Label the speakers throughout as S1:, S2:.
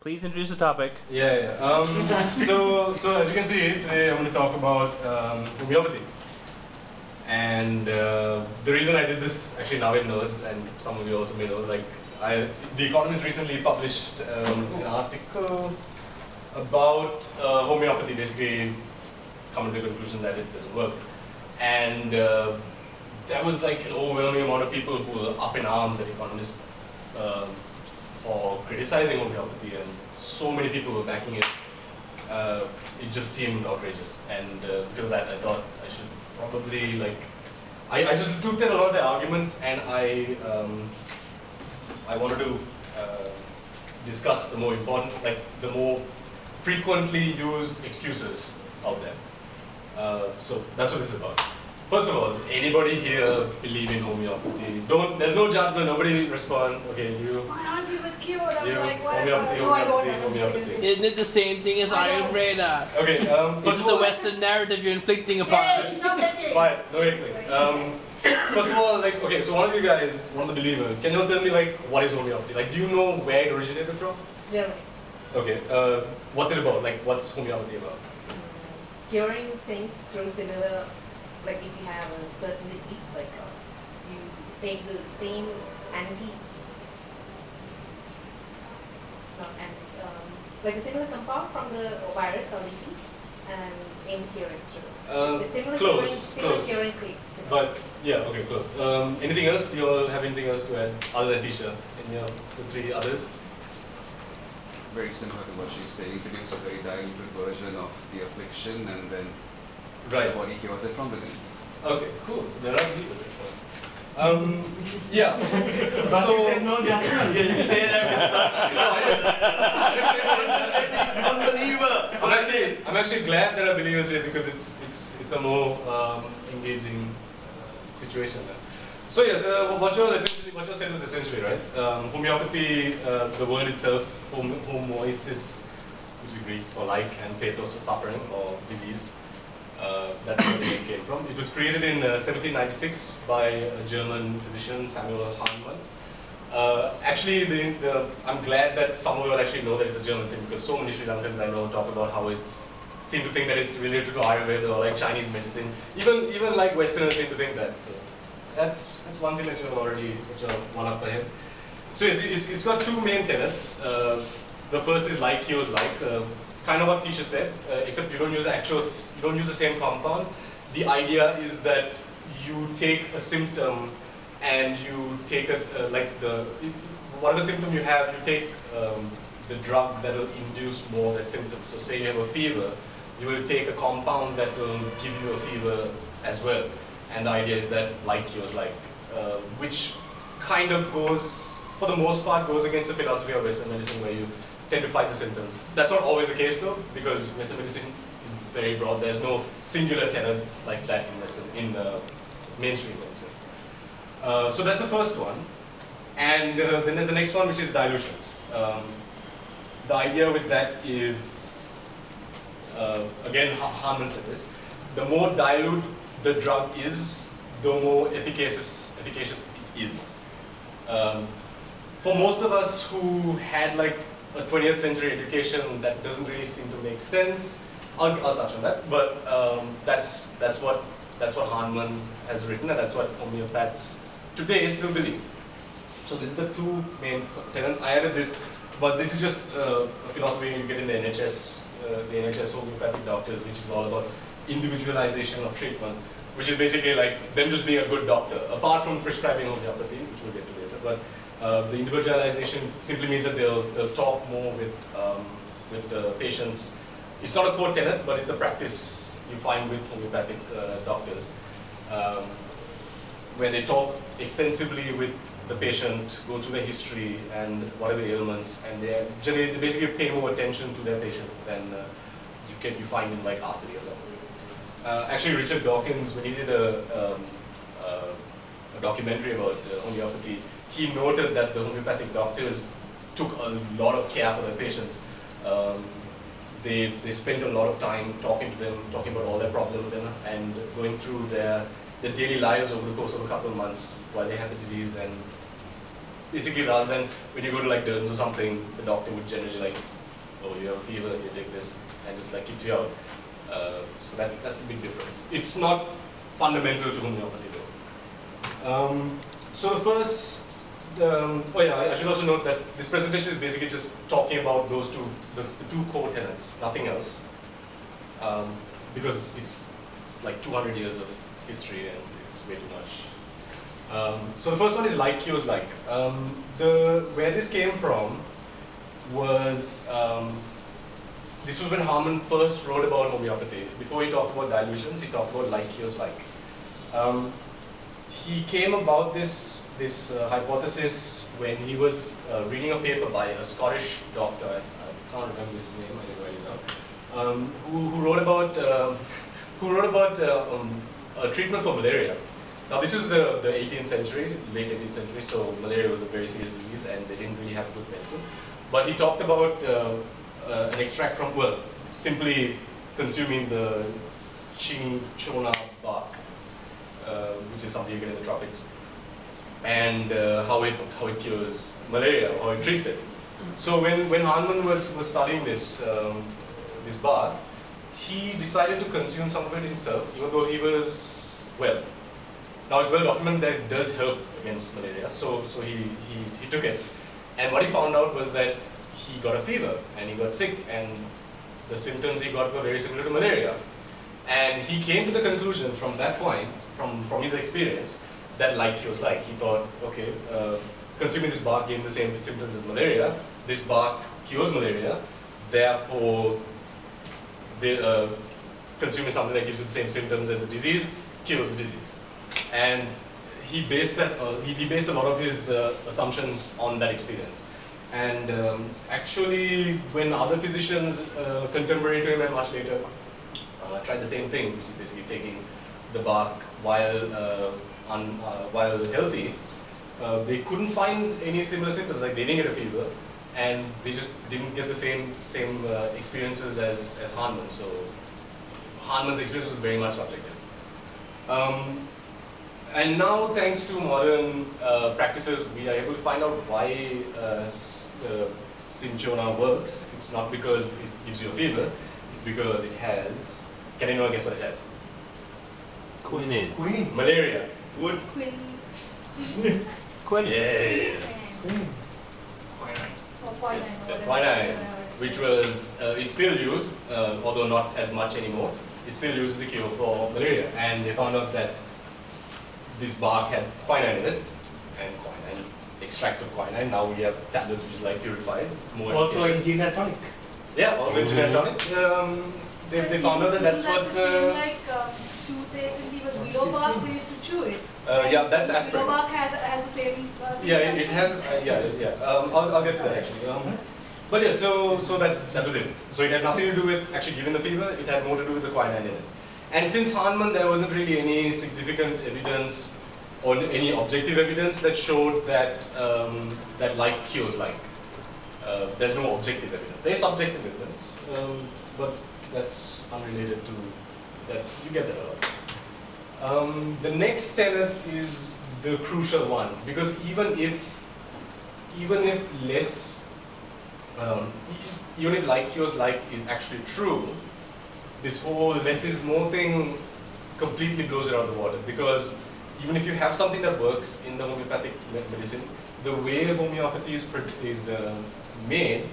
S1: Please introduce the topic.
S2: So as you can see, today I'm going to talk about homeopathy. And the reason I did this, actually now it knows, and some of you also may know, like The Economist recently published an article about homeopathy, basically coming to the conclusion that it doesn't work. And there was like an overwhelming amount of people who were up in arms at Economist for criticizing homeopathy, and so many people were backing it. It just seemed outrageous, and because of that I thought I should probably I just looked at a lot of the arguments, and I wanted to discuss the more important, the more frequently used excuses out there. So that's what this is about. First of all, anybody here believe in homeopathy? There's no judgment, nobody respond. Okay, you.
S3: My auntie was cured. I'm like, what?
S2: Homeopathy.
S1: Isn't it the same thing as Ayurveda?
S2: Okay,
S1: This is a Western narrative you're inflicting upon us.
S2: Fine, no wait. First of all, okay, so one of you guys, one of the believers, can you tell me what is homeopathy? Do you know where it originated from?
S3: Germany.
S2: Okay, what's it about? What's homeopathy about?
S3: Curing things through similar, if you have a certain disease, you take the same a similar compound from the virus or disease and aim cure it through.
S2: Close.
S3: Curing things.
S2: But yeah, okay, close. Anything else? Do you all have anything else to add other than Tisha? Any of the three others?
S4: Very similar to what she's saying, produce a very diluted version of the affliction, and then the body cures it from within.
S2: Okay, cool. So there are believers. Yeah.
S5: But there's no judgment. You say that
S2: I'm actually glad there are believers here, because it's a more engaging situation. So yes, what you're saying is essentially right. Homeopathy, the word itself, homoiosis, which is Greek for like, and pathos for suffering or disease. That's where the name came from. It was created in 1796 by a German physician, Samuel Hahnemann. Actually, I'm glad that some of you actually know that it's a German thing, because so many Sri Lankans I know talk about how seem to think that it's related to Ayurveda or Chinese medicine. Even Westerners seem to think that. So that's one thing that you're one up ahead. So it's got two main tenets. The first is like cures like. Kind of what Tisha said, except you don't use the same compound. The idea is that you take a symptom and you take whatever symptom you have, you take the drug that will induce more that symptom. So say you have a fever, you will take a compound that will give you a fever as well. And the idea is that like cures like, which kind of goes, for the most part, goes against the philosophy of Western medicine, where you tend to fight the symptoms. That's not always the case though, because Western medicine is very broad. There's no singular tenet like that in the mainstream medicine. So that's the first one. And then there's the next one, which is dilutions. The idea with that is, again, Hahnemann said this, the more dilute the drug is, the more efficacious it is. For most of us who had a 20th century education, that doesn't really seem to make sense. I'll touch on that, but that's what Hahnemann has written, and that's what homeopaths today still believe. So these are the two main tenets. I added this, but this is just a philosophy you get in the NHS homeopathic doctors, which is all about individualization of treatment, which is basically them just being a good doctor, apart from prescribing homeopathy, which we'll get to later. But the individualization simply means that they'll talk more with the patients. It's not a core tenet, but it's a practice you find with homeopathic doctors, where they talk extensively with the patient, go through their history and whatever ailments, and they basically pay more attention to their patient than you find in Arcady or something. Actually, Richard Dawkins, when he did a documentary about homeopathy, he noted that the homeopathic doctors took a lot of care for their patients. They spent a lot of time talking to them, talking about all their problems and going through their daily lives over the course of a couple of months while they had the disease. And basically, rather than when you go to derms or something, the doctor would generally oh, you have a fever, you take this, and just like kicks you out. So that's a big difference. It's not fundamental to homeopathy though. So the first, oh yeah, I should also note that this presentation is basically just talking about those two, the two core tenets, nothing else, because it's like 200 years of history and it's way too much. So the first one is like cures like. Where this came from was, this was when Harman first wrote about homeopathy. Before he talked about dilutions, he talked about like cures like. He came about this hypothesis when he was reading a paper by a Scottish doctor, I can't remember his name, I didn't write it down, who wrote about a treatment for malaria. Now this is the 18th century, late 18th century, so malaria was a very serious disease and they didn't really have good medicine. But he talked about an extract from, well, simply consuming the cinchona bark, which is something you get in the tropics, and how it cures malaria, how it treats it. So when Hahnemann was studying this bark, he decided to consume some of it himself, even though he was well. Now it's well documented that it does help against malaria, so he took it, and what he found out was that he got a fever and he got sick, and the symptoms he got were very similar to malaria. And he came to the conclusion from that point, from his experience, that like cures like. He thought, okay, consuming this bark gave him the same symptoms as malaria. This bark cures malaria, therefore, consuming something that gives you the same symptoms as the disease cures the disease. And he based a lot of his assumptions on that experience. And actually, when other physicians contemporary to him and much later tried the same thing, which is basically taking the bark while healthy, they couldn't find any similar symptoms. Like they didn't get a fever, and they just didn't get the same experiences as Hahnemann. So Hahnemann's experience was very much subjective. And now, thanks to modern practices, we are able to find out why cinchona works. It's not because it gives you a fever, it's because it has, can anyone guess what it has?
S1: Quinine.
S2: Malaria. Wood.
S3: Quinine.
S1: Quinine.
S2: Yes. Quinine, which was, it's still used, although not as much anymore. It's still used as a cure for malaria. And they found out that this bark had quinine in it, and quinine, extracts of quinine. Now we have tablets which is like purified. More
S5: Also in
S2: efficacious.
S5: gin and tonic.
S2: Yeah, also in gin and tonic. They found out that that's what.
S3: Like toothache and he was willow bark, they used to chew it.
S2: Yeah, that's aspirin.
S3: Willow bark has the same.
S2: Yeah, it has. Yeah. I'll get to that actually. But yeah, so that was it. So it had nothing to do with actually giving the fever. It had more to do with the quinine in it. And since Hahnemann, there wasn't really any significant evidence or any objective evidence that showed that that like cures like. There's no objective evidence. There's subjective evidence, but that's unrelated to that. You get that a lot. The next tenet is the crucial one, because even if like cures like is actually true, this whole less is more thing completely blows it out of the water, because even if you have something that works in the homeopathic medicine, the way homeopathy is made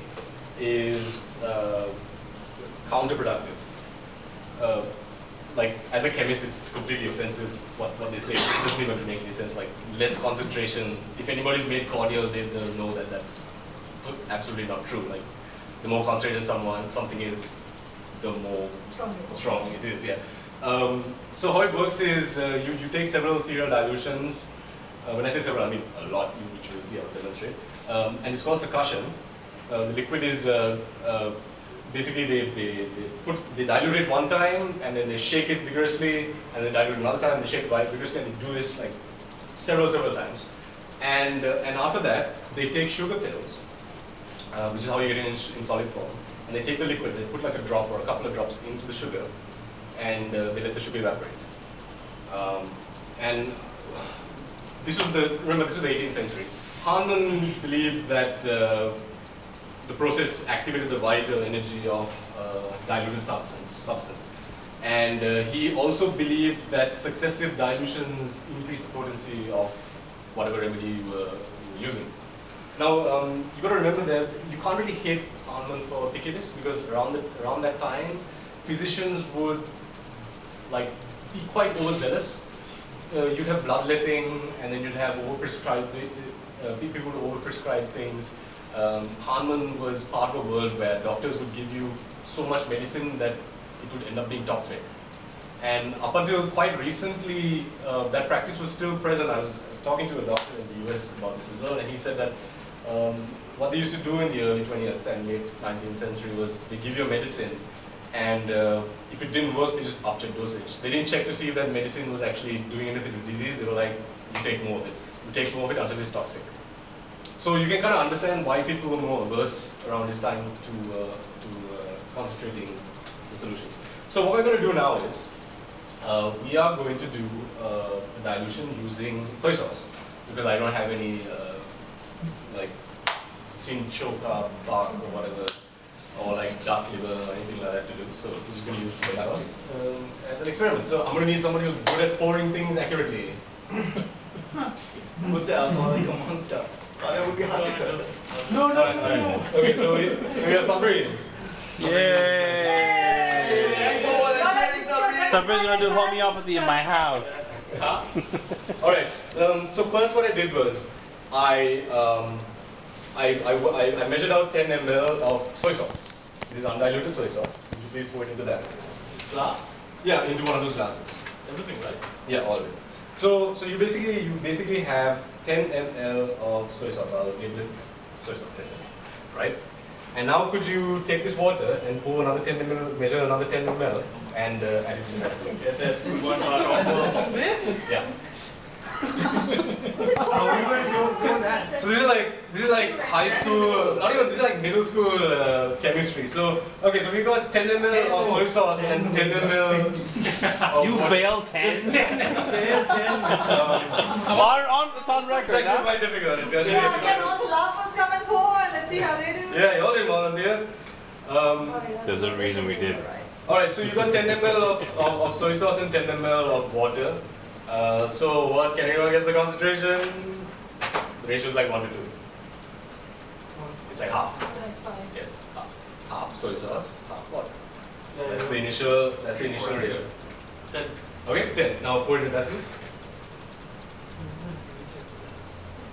S2: is counterproductive. Like as a chemist, it's completely offensive what they say. It doesn't even make any sense. Like less concentration. If anybody's made cordial, they'll know that that's absolutely not true. Like the more concentrated something is, the more strong it is. Yeah. So how it works is you take several serial dilutions. When I say several, I mean a lot, which we'll see. I'll demonstrate. And it's called succussion. The liquid is basically they dilute it one time and then they shake it vigorously, and then dilute another time and they shake it vigorously, and they do this like several times. And after that they take sugar pills, which is how you get it in solid form. And they take the liquid, they put like a drop or a couple of drops into the sugar, and they let the sugar evaporate. And this was remember, this was the 18th century. Hahnemann believed that the process activated the vital energy of diluted substance. And he also believed that successive dilutions increase the potency of whatever remedy you were using. Now, you got to remember that you can't really hate Hahnemann for picking this, because around that time, physicians would be quite overzealous. You'd have bloodletting, and then you'd have overprescribed. People would overprescribe things. Hahnemann was part of a world where doctors would give you so much medicine that it would end up being toxic. And up until quite recently, that practice was still present. I was talking to a doctor in the US about this as well, and he said that what they used to do in the early 20th and late 19th century was they give you a medicine, and if it didn't work, they just upped your dosage. They didn't check to see if that medicine was actually doing anything to the disease. They were like, you take more of it. You take more of it until it's toxic. So you can kind of understand why people were more averse around this time to concentrating the solutions. So what we're going to do now is, we are going to do a dilution using soy sauce, because I don't have any like cinchoka bark or whatever, or like duck liver or anything like that to do. So we're just going to use soy sauce as an experiment. So I'm going to need somebody who's good at pouring things accurately.
S5: What's the alcoholic monster? That would be hard to tell.
S2: No. Okay, so we are suffering.
S6: Yay! Somebody's gonna do homeopathy in my house.
S2: Huh? Alright, so first what I did was, I measured out 10 ml of soy sauce. This is undiluted soy sauce. Could you please pour it into that?
S5: Glass?
S2: Yeah, into one of those glasses.
S5: Everything, right?
S2: Yeah, all of it. So you basically have 10 ml of soy sauce. I'll give it soy sauce, this is, right? And now could you take this water and pour another 10 ml, measure another 10 ml and add it to that?
S5: Yes, that's one part of this?
S2: Yeah.
S5: How are you going to do that?
S2: So this is like high school, not even, this is like middle school chemistry. So, okay, so we got 10 ml of soy sauce and 10 ml of
S6: You
S2: water.
S6: failed 10? It's on record,
S2: It's actually quite difficult. It's actually
S3: Yeah,
S2: difficult.
S3: can all the laughers come and pour and let's see how they do?
S2: Yeah, you all did volunteer.
S6: There's a reason we did.
S2: Alright, so you got 10 ml of soy sauce and 10 ml of water. So what, can anyone guess the concentration? The ratio is like 1 to 2. It's like half. Yes, half. Half soy sauce, half water. That's the initial ratio.
S5: 10.
S2: Okay, 10. Now pour it in that please.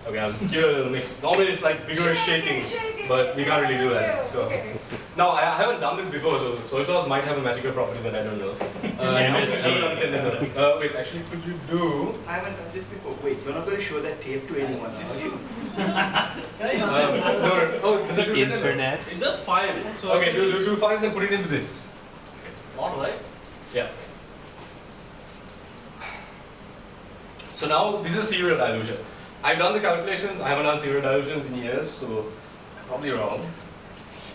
S2: Okay, I'll just give it a little mix. Normally it's like vigorous shaking, but we can't really do that. So now I haven't done this before, so soy sauce might have a magical property that I don't know. Wait, actually, could you do?
S5: I haven't done this before. Wait, you're not going to show that tape to anyone. It's you.
S2: No. Oh, does it do that?
S6: Internet.
S5: It does fire. So
S2: Okay, do 2 fines and put it into this.
S5: Alright.
S2: Yeah. So now this is a serial dilution. I've done the calculations. I haven't done serial dilutions in years, so I'm probably wrong.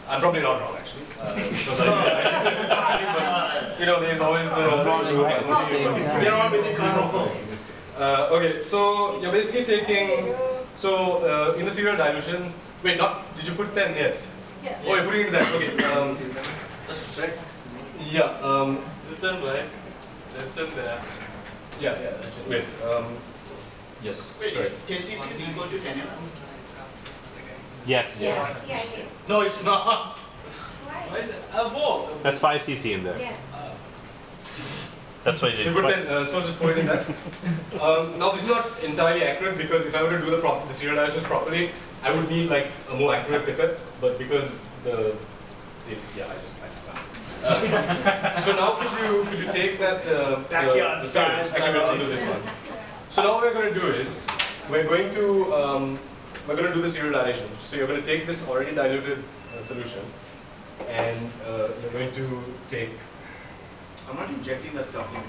S2: I'm probably not wrong actually. Because but, you know, there's always the
S5: They're all with the carnival.
S2: okay, so you're basically taking, so in the serial dilution, wait, did you put 10 yet?
S3: Yeah.
S2: Oh, you're putting it in that, okay.
S5: Just check.
S2: Yeah,
S5: It's done right. It's done there.
S2: yeah, that's it. Wait, yes,
S5: Wait,
S2: correct.
S5: is 10 cc is equal to 10 ml?
S6: Yes.
S3: Yeah, it is.
S5: No, it's not.
S3: Why?
S5: Why is it? Whoa.
S6: That's 5 cc in there.
S3: Yeah.
S6: That's why you
S2: So
S6: did
S2: put
S6: twice.
S2: 10, so just put it in that. Now this is not entirely accurate, because if I were to do the serial dilutions properly, I would need like a more accurate pipette, but because yeah, I just so now could you take that
S5: Backyard
S2: the syringe? Actually, I'll do this one. So now what we're going to do is we're going to do the serial dilation. So you're going to take this already diluted solution, and you're going to take.
S5: I'm not injecting that stuff in.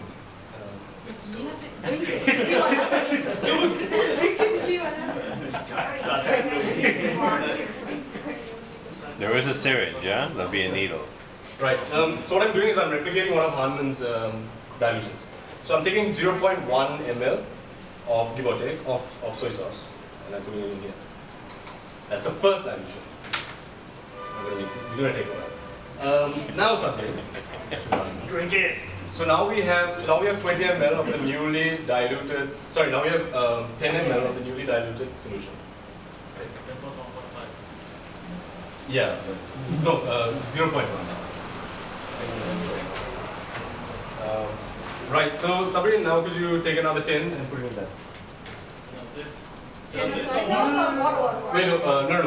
S3: You have to drink it. See what happens. Drink it to see what happens.
S6: There is a syringe, yeah? There'll be a needle.
S2: Right. So what I'm doing is I'm replicating one of Hahnemann's dilutions. So I'm taking 0.1 ml of, give or take, of soy sauce, and I'm putting it in here. That's the first dilution. It's going to take a while. Now something.
S5: Drink it.
S2: So now we have 20 ml of the newly diluted. Sorry, now we have 10 ml of the newly diluted solution. Right?
S5: That was 1.5.
S2: Yeah. No, 0.1. Right. So Sabrina, now could you take another 10 and put it in that?
S5: This.
S2: Wait, no,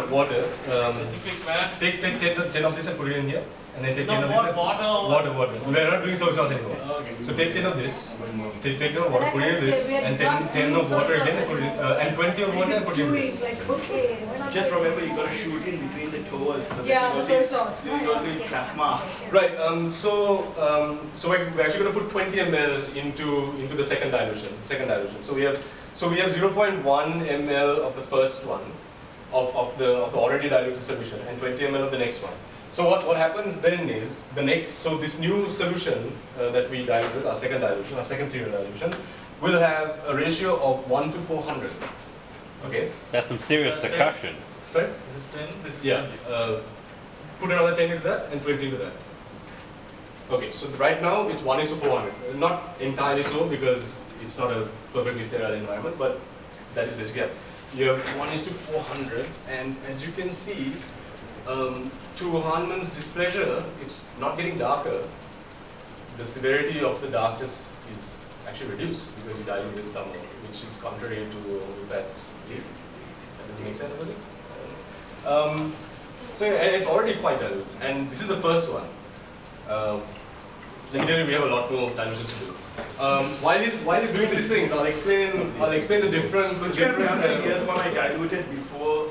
S2: water.
S5: Specific math.
S2: Take 10 of this and put it in here. And then take
S5: No,
S2: 10 of this. and-
S5: water.
S2: Water. We're not doing soy sauce anymore.
S5: Okay.
S2: So take 10 of this. Take 10 of water, put it in this. And 10 of water again and put it in. And 20 of water and put it in this.
S5: Just remember, you got to shoot in between the toes.
S3: Yeah, soy sauce.
S5: You got to plasma.
S2: Right. So we're actually going to put 20 ml into the second dilution. So we have 0.1 ml of the first one of the already diluted solution and 20 ml of the next one. So what happens then is so this new solution that we diluted, our second serial dilution, will have a ratio of 1 to 400. Okay.
S6: That's some serious succussion.
S2: Sorry.
S5: This is 10. This is
S2: Yeah.
S5: 20.
S2: Put another 10 into that and 20 into that. Okay, so right now it's 1 is to 400. Not entirely so because it's not a perfectly sterile environment, but that is basically it. You have 1 is to 400, and as you can see, to Hanuman's displeasure, it's not getting darker. The severity of the darkness is actually reduced because you dilute it some more, which is contrary to Homeopat's belief. Does it make sense, does it? So yeah, it's already quite diluted, and this is the first one. Let me tell you, we have a lot more dilutions to do. While he's doing these things, I'll explain the difference.
S5: Here's one I diluted before.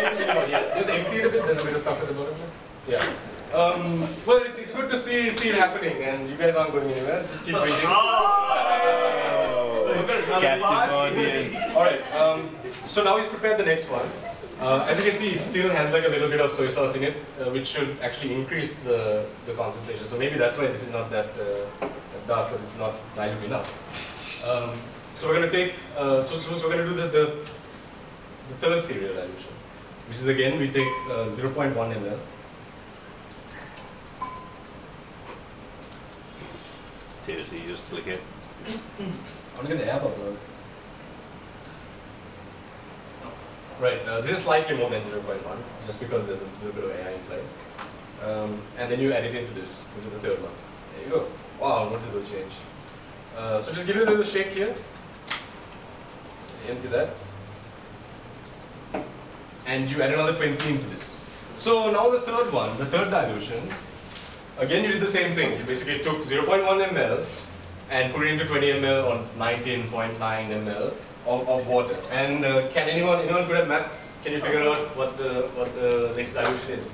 S2: Just empty it a bit. There's a bit of stuff at the bottom there. Yeah. Well, it's good to see it happening, and you guys aren't going anywhere. Just keep drinking.
S6: Cambodian.
S2: All right. So now he's prepared the next one. As you can see, it still has like a little bit of soy sauce in it, which should actually increase the concentration. So maybe that's why this is not that dark, because it's not dilute enough. So we're going to take. So we're going to do the third serial dilution, which is again we take 0.1 ml.
S6: Seriously, you just flick it.
S2: I'm going to air bubble. Right, this is slightly more than 0.1, just because there's a little bit of air inside. And then you add it into this, into the third one. There you go. Wow, noticeable change. So just give it a little shake here. Empty that. And you add another 20 into this. So now the third one, the third dilution, again you did the same thing. You basically took 0.1 ml and put it into 20 ml or 19.9 ml of water. And can anyone good at maths? Can you figure out what the next dilution is?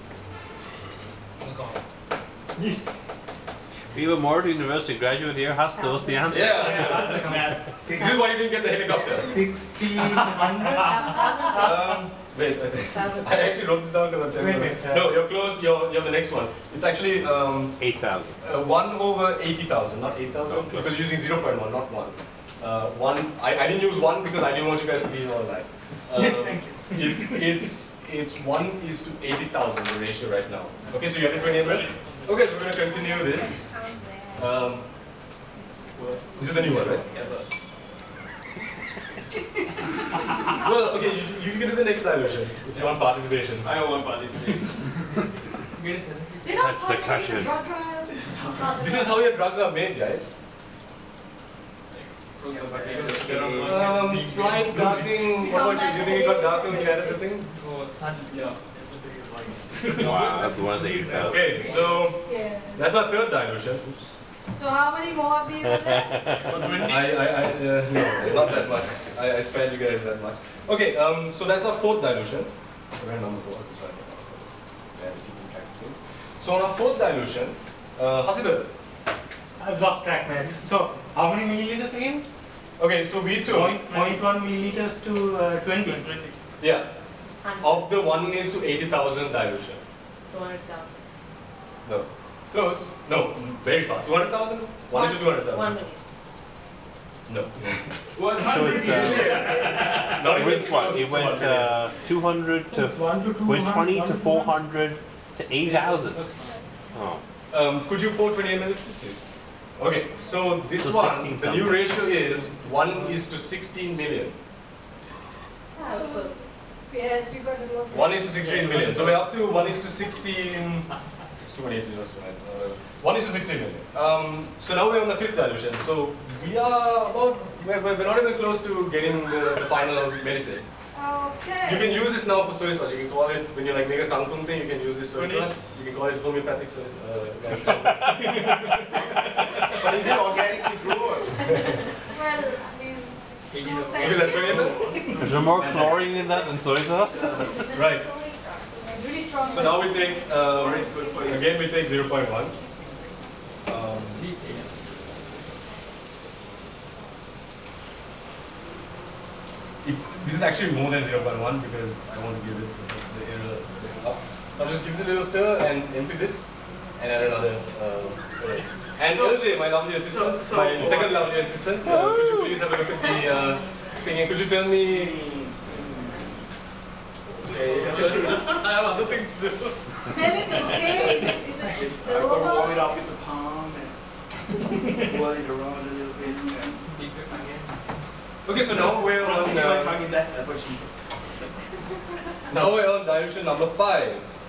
S6: We were more university graduate here. Has those the answer?
S2: Yeah. This is why you didn't get the helicopter.
S5: 1600.
S2: Wait, I actually wrote this down because I'm telling you. No, you're close. You're the next one. It's actually
S6: 8,000.
S2: 1 over 80,000, not 8,000, because you're using 0.1, not 1. I didn't use 1 because I didn't want you guys to be all that. It's 1 is to 80,000 the ratio right now. Okay, so you have it 20 ml. Okay, so we're going to continue this. This is the new one, right?
S5: Yes.
S2: Well, okay, you can do the next dilution if you want participation.
S5: I don't want participation.
S6: Such succussion.
S2: This is how your drugs are made, guys. Slight darkening. What about you? Do you think it got darker when you added the thing?
S5: Yeah.
S6: Wow, that's one of the 8,000.
S2: Okay, so that's our third dilution. Oops.
S3: So how many more of these are there?
S2: No, not that much. I spared you guys that much. Okay, so that's our fourth dilution. We're number 4. That's right. Yeah, we're keeping track of things. So on our fourth dilution, Hasidar.
S5: I've lost track, man. So, how many milliliters again?
S2: Okay, so we took
S5: 0.1 milliliters to 20.
S2: Yeah. Of the 1 is to 80,000 dilution.
S3: 200,000.
S2: No. Close. No, very far. 200,000? 1 is to 200,000.
S3: 1 million.
S2: No.
S6: So it's
S2: Not
S6: it
S2: even
S6: went what?
S2: close
S6: It
S2: to
S6: went
S2: 1 million.
S6: 200 to went 20 to 400 to 8,000. Oh.
S2: Could you pour 28 minutes, please? Okay, so this
S6: So
S2: one,
S6: 16
S2: the new
S6: something.
S2: ratio is 1:16 million.
S3: Yes, you got it.
S2: 1:16 million. So we're up to 1:16. It's too many zeros, right? 1:16 million. So now we're on the fifth dilution. So we are about, we're not even close to getting the final medicine.
S3: Okay.
S2: You can use this now for soy sauce. You can call it, when you like make a kangkung thing, you can use this soy sauce. You can call it homeopathic soy sauce.
S5: But is it organically grown?
S3: Well, I mean,
S2: Maybe let's bring it in.
S6: Is there more chlorine in that than soy sauce?
S2: Right.
S3: it's really strong.
S2: So now we take, again we take 0.1. This is actually more than 0.1 because I want to give it the error up. Now just give it a little stir and empty this and add another error. And LJ, my lovely assistant, my second lovely assistant, could you please have a look at the thing and could you tell me... Okay, I have other things to do.
S3: Smell it, okay? Is it the
S5: I gotta warm it
S3: aroma?
S5: up with the palm and whirl it around a little bit and keep it again.
S2: Okay, so now we're on now we're on dilution number 5.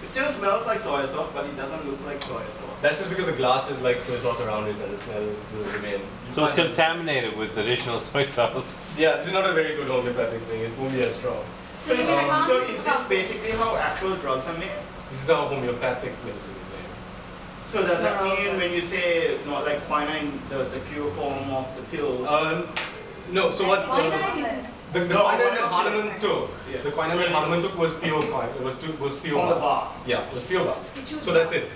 S5: It still smells like soy sauce, but it doesn't look like soy sauce.
S2: That's just because the glass is like soy sauce around it and the smell will remain.
S6: So it's contaminated with additional soy sauce.
S2: Yeah, this is not a very good homeopathic thing. It won't be as strong.
S3: So you can't
S5: So is this basically how actual drugs are made?
S2: This is how homeopathic medicine is made.
S5: So does that mean when you say not like quinine, the pure form of the pills?
S2: No, so what? The quinine that Hahnemann took,
S5: Yeah.
S2: the quinine that Hahnemann took was pure quinine. It was pure
S5: From the bark.
S2: Yeah, it was pure bark. So that's it.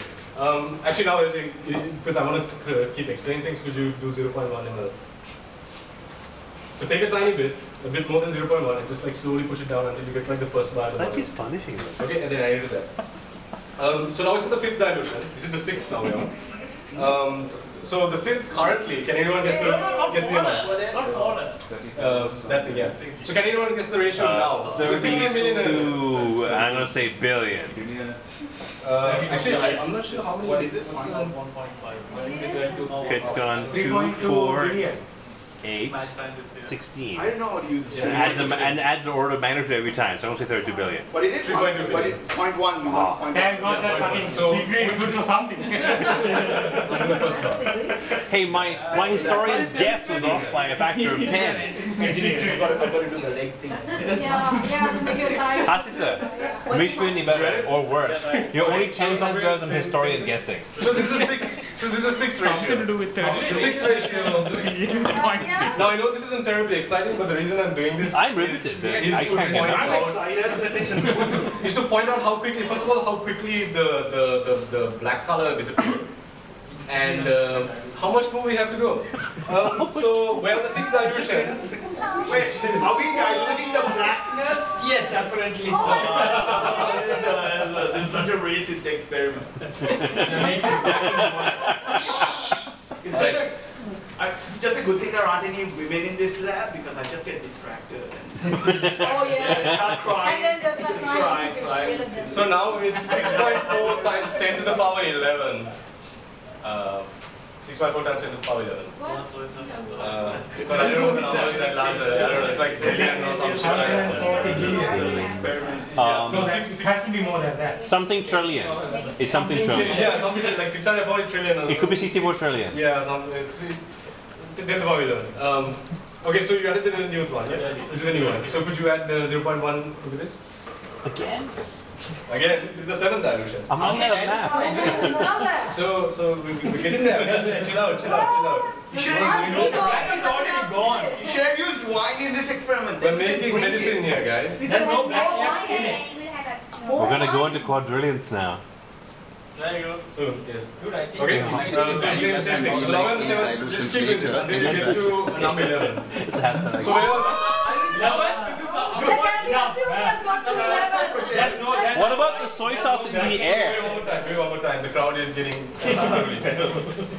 S2: Actually now, because I want to keep explaining things, could you do 0.1 ml? So take a tiny bit, a bit more than 0.1, and just like slowly push it down until you get like the first bar.
S6: Like he's punishing us.
S2: Okay, and then add it to that. So now it's in the fifth dilution. This is the sixth now, yeah. So the fifth currently, can anyone guess the amount? That thing, yeah. So can anyone guess the ratio now?
S6: 30
S2: million.
S6: to, I'm gonna say billion.
S2: Actually, I'm not sure how many.
S5: What is it?
S6: Okay, it's gone 2, 4, 8, 16.
S5: I don't know how to use this.
S6: And add the order of magnitude every time, so I don't say 32 billion.
S5: What is it?
S2: 3.2
S5: What is
S2: billion.
S5: 0.1?
S7: Thank God that's fucking
S2: So-
S7: degree is good for something.
S2: The first bar.
S6: Hey, my historian's guess was off by a factor of 10.
S5: I've got to do the leg thing.
S3: Yeah, to make your size.
S6: Hasita, wish you any better or worse. You're only 10 times better than historian guessing.
S2: So this is a six. So this is a sixth ratio.
S7: Something to do with
S2: The sixth ratio.
S3: Yeah.
S2: Now I know this isn't terribly exciting, but the reason I'm doing this
S6: I'm riveted.
S2: is
S6: I
S2: to
S6: can't
S2: point
S6: get
S5: I'm
S2: out
S5: excited.
S2: is to point out how quickly, first of all, how quickly the black color disappeared, and how much more we have to go. So we're on the sixth dilution.
S5: Wait, are we diluting the blackness?
S7: Yes, apparently
S3: Oh
S7: so.
S5: This is such a racist experiment. It's just a good thing there aren't any women in this lab because I just get distracted.
S3: Oh yeah.
S5: Start crying.
S3: And then there's that
S5: Crying,
S3: line.
S5: crying.
S2: So now it's 6.4 times 10 to the power 11. 6.4 times 10 to the power 11. But I don't know the numbers that larger. I don't know. It's like zillion or some shit like that.
S7: No, it has to be more than that.
S6: Something trillion. It's something trillion.
S2: Yeah, something like 640 trillion.
S6: It could be 64 trillion.
S2: Yeah, something. It's 10 to the power 11. Okay, so you added the new one. Yes, this is the new one. So could you add the 0.1 to this?
S6: Again?
S2: Again, this is the seventh dilution.
S6: I'm running out of math.
S2: So we're getting there. Chill out.
S5: You should have used,
S7: It's already gone.
S5: you should have used wine in this experiment.
S2: We're making medicine here, guys.
S7: There's no black left in it.
S6: We're gonna go into quadrillions now.
S7: There you go.
S2: So, yes.
S7: Good idea.
S2: Okay, same thing. So now we're on the seventh. Just keep with this until you get to number 11.
S6: It's a half
S2: So we're on...
S7: That's no,
S6: What about the soy sauce in the air?
S2: One more time. The crowd is getting unruly.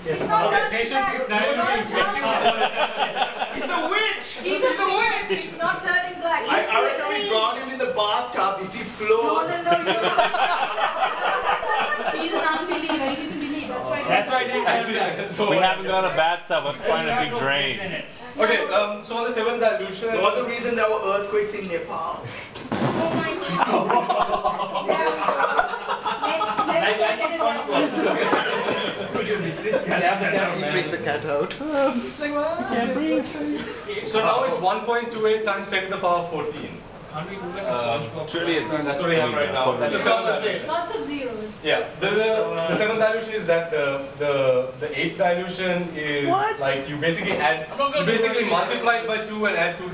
S3: It's not
S2: Okay,
S3: turning
S2: patience
S3: black.
S2: is diluting.
S5: He's a witch!
S3: He's a witch. It's not turning black.
S5: I reckon we drown him in the bathtub if he
S3: No,
S5: floats.
S3: no, no. He's an unbeliever. He doesn't believe. That's why.
S7: That's why they
S6: We haven't got a bathtub. Let's find a big drain.
S2: Okay, so on the seventh dilution.
S5: That was the reason there were earthquakes in Nepal.
S3: Oh my God. Let's get it that way.
S4: Freak the cat out.
S6: Can't breathe.
S2: So now it's 1.28 times 10 to the power 14.
S6: Trillions.
S2: That's what we have right now. That's the seventh dilution.
S3: Lots of zeros.
S2: Yeah, the seventh dilution is that the eighth dilution is like you basically multiply it by 2 and add 2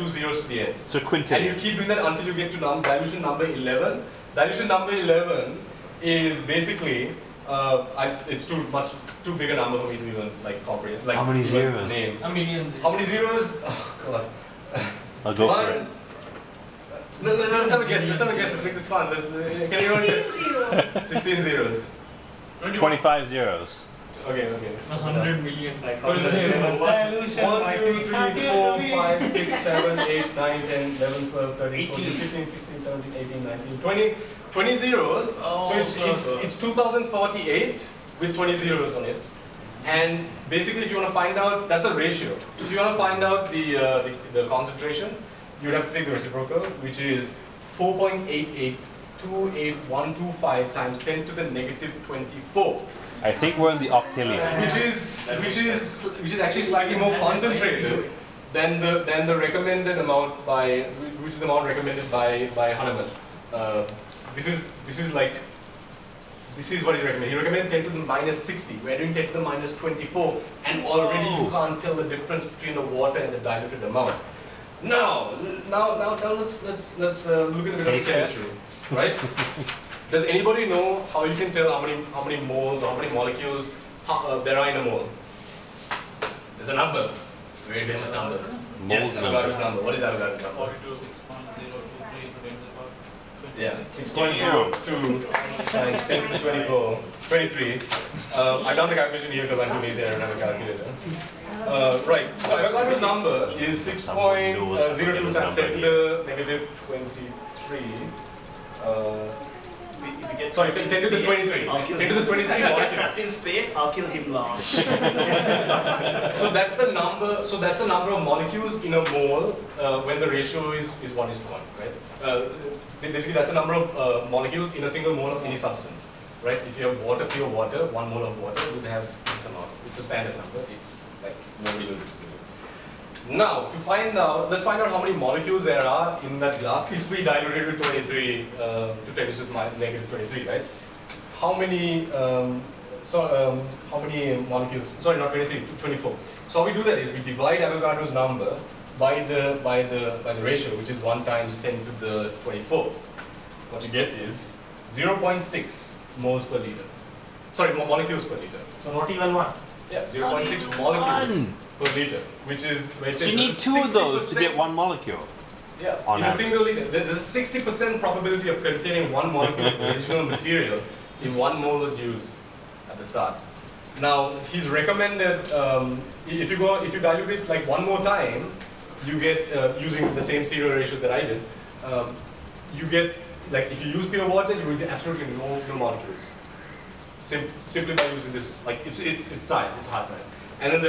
S2: zeros to the end.
S6: So
S2: And you
S6: quintillions.
S2: keep doing that until you get to dilution number 11. Dilution number 11 is basically it's too big a number for me to even like comprehend. Like
S6: How many
S2: even
S6: zeros?
S2: Name.
S7: A million.
S2: How many zeros? Oh God.
S6: I'll go for it.
S2: No, let's have a guess. Let's make this fun. Can anyone
S3: 16
S2: guess?
S3: zeros.
S2: 16 zeros.
S6: 25 zeros.
S2: Okay.
S7: 100 million like.
S2: So it's 1, 2, 3, 4, 5, 6, 7, 8, 9, 10, 11, 12, 13, 14, 15, 16, 17, 18, 19, 20. 20 zeros.
S7: Oh,
S2: So it's 2048 with 20 zeros on it. And basically, if you want to find out, that's a ratio. If you want to find out the concentration, you would have to take the reciprocal, which is 4.88282125 times 10 to the negative 24.
S6: I think we're in the octillion.
S2: Which is actually slightly more concentrated than the recommended amount which is the amount recommended by Hahnemann. This is what he recommended. He recommended 10 to the minus 60. We're doing 10 to the minus 24, and already you can't tell the difference between the water and the diluted amount. Now let's look at a bit of chemistry, right? Does anybody know how you can tell how many moles or how many molecules there are in a mole? There's a number, very famous number. Yes, Avogadro's number. What is Avogadro's number? 6.02 times 10 to the 23. I've done the calculation here because I'm too lazy. I don't have a calculator. Right. So Avogadro's number is 6.02 times 10 to the negative 23. Sorry, 10 to the 23. 10 to the 23 molecules.
S5: In space, I'll kill him last.
S2: So that's the number. So that's the number of molecules in a mole when the ratio is 1:1, right? Basically, that's the number of molecules in a single mole of any substance, right? If you have water, pure water, 1 mole of water would have this amount. It's a standard number. It's like nobody will dispute it. Now, let's find out how many molecules there are in that glass if we dilute it to 23 to 10 to the negative 23, right? How many? How many molecules? Sorry, not 23, 24. So how we do that is we divide Avogadro's number by the ratio, which is 1 times 10 to the 24. What you get is 0.6 moles per liter. Sorry, molecules per liter.
S7: So not even one.
S2: Yeah, 0.6 molecules per liter, which is
S6: You need 2 of those to get 1 molecule.
S2: Yeah,
S6: On
S2: in a
S6: average.
S2: single liter. There's a 60% probability of containing 1 molecule of the original material if 1 mole is used at the start. Now, he's recommended if you dilute it like 1 more time, you get using the same serial ratios that I did. You get like if you use pure water, you will get absolutely no molecules. Simply by using this, like it's science, it's hard science. And then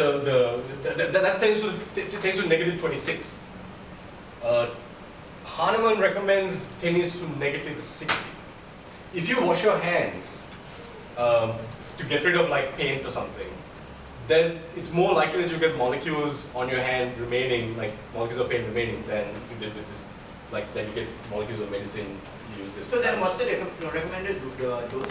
S2: that tends to negative 26. Hahnemann recommends tends to negative 60. If you wash your hands to get rid of like paint or something, it's more likely that you get molecules on your hand remaining, like molecules of paint remaining, than if you did with this, like that you get molecules of medicine. You use this.
S5: So then, what's the recommended dose?